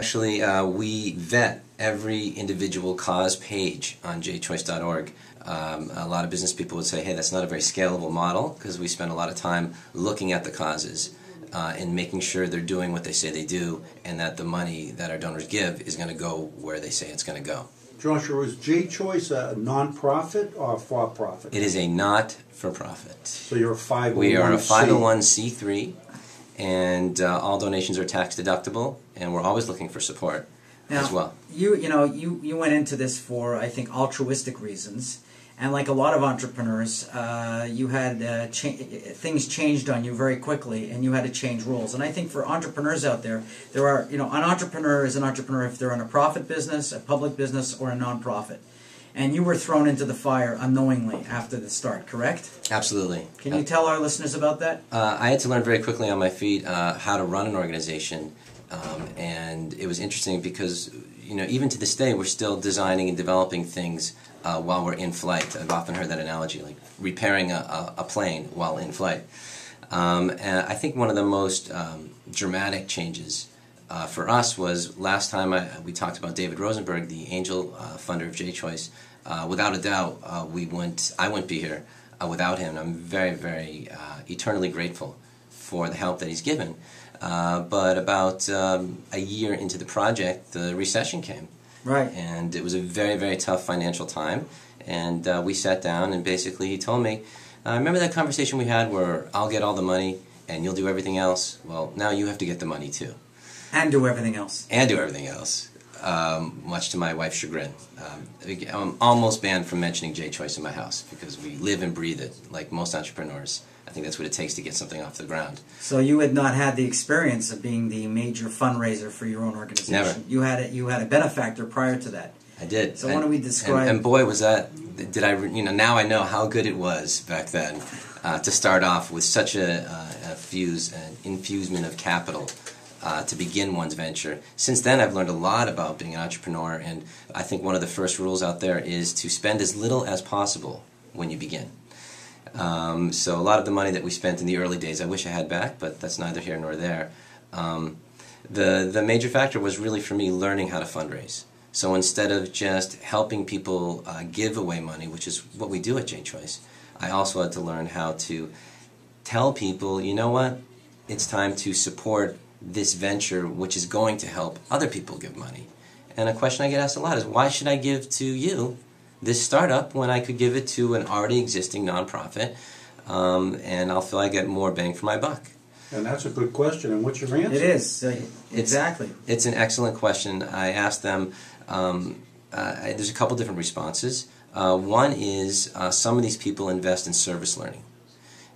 Actually, we vet every individual cause page on jchoice.org. A lot of business people would say, hey, that's not a very scalable model, because we spend a lot of time looking at the causes and making sure they're doing what they say they do, and that the money that our donors give is going to go where they say it's going to go. Joshua, is JTroderman a non-profit or for-profit? It is a not-for-profit. So you're a 501c? We are a 501c3, and all donations are tax deductible, and we're always looking for support as well. You went into this for, I think, altruistic reasons, and like a lot of entrepreneurs, you had things changed on you very quickly, and you had to change rules. And I think for entrepreneurs out there, an entrepreneur is an entrepreneur if they're in a profit business, a public business, or a non-profit. And you were thrown into the fire unknowingly after the start, correct? Absolutely. Can you tell our listeners about that? I had to learn very quickly on my feet how to run an organization, and it was interesting because even to this day we're still designing and developing things while we're in flight. I've often heard that analogy, like repairing a plane while in flight. And I think one of the most dramatic changes for us was last time we talked about David Rosenberg, the angel funder of JChoice. Without a doubt, I wouldn't be here without him. I'm very, very eternally grateful for the help that he's given. But about a year into the project, the recession came. Right. And it was a very, very tough financial time. And we sat down, and basically he told me, remember that conversation we had where I'll get all the money and you'll do everything else? Well, now you have to get the money too. And do everything else. And do everything else, much to my wife's chagrin. I'm almost banned from mentioning JChoice in my house because we live and breathe it, like most entrepreneurs. I think that's what it takes to get something off the ground. So you had not had the experience of being the major fundraiser for your own organization. Never. You had a benefactor prior to that. I did. So why don't we describe? And boy, was that! Did I? Now I know how good it was back then to start off with such an infusement of capital. To begin one's venture. Since then, I've learned a lot about being an entrepreneur, and I think one of the first rules out there is to spend as little as possible when you begin. So a lot of the money that we spent in the early days, I wish I had back, but that's neither here nor there. The major factor was really for me learning how to fundraise. So instead of just helping people give away money, which is what we do at JChoice, I also had to learn how to tell people, you know what, it's time to support this venture which is going to help other people give money. And a question I get asked a lot is, why should I give to you, this startup, when I could give it to an already existing nonprofit and I'll feel I get more bang for my buck? And that's a good question. And what's your answer? It is. Exactly. It's an excellent question. I asked them, there's a couple different responses. One is some of these people invest in service learning.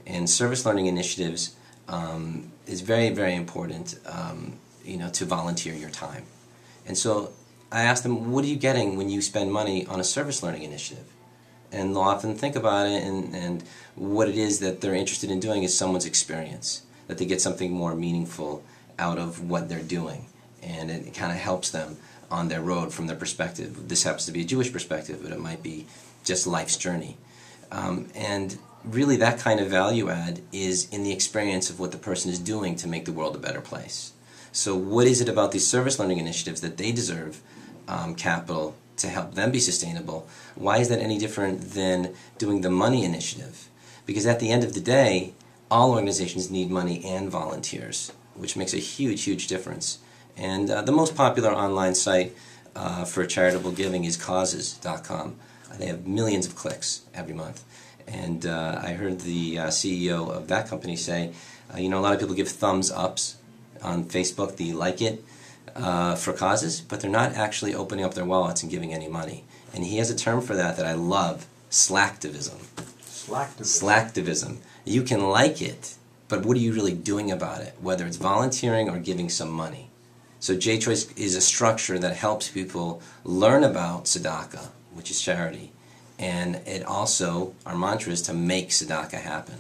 And service learning initiatives is very, very important, to volunteer your time. And so I asked them, what are you getting when you spend money on a service learning initiative? And they'll often think about it, and what it is that they're interested in doing is someone's experience, that they get something more meaningful out of what they're doing. And it kind of helps them on their road from their perspective. This happens to be a Jewish perspective, but it might be just life's journey. And really that kind of value add is in the experience of what the person is doing to make the world a better place. So what is it about these service learning initiatives that they deserve capital to help them be sustainable? Why is that any different than doing the money initiative? Because at the end of the day, all organizations need money and volunteers, which makes a huge, huge difference. And the most popular online site for charitable giving is causes.com. They have millions of clicks every month. And I heard the CEO of that company say, a lot of people give thumbs ups on Facebook, they like it for causes, but they're not actually opening up their wallets and giving any money. And he has a term for that I love, slacktivism. Slacktivism. You can like it, but what are you really doing about it, whether it's volunteering or giving some money? So JChoice is a structure that helps people learn about tzedakah, which is charity. And it also, our mantra is to make tzedakah happen.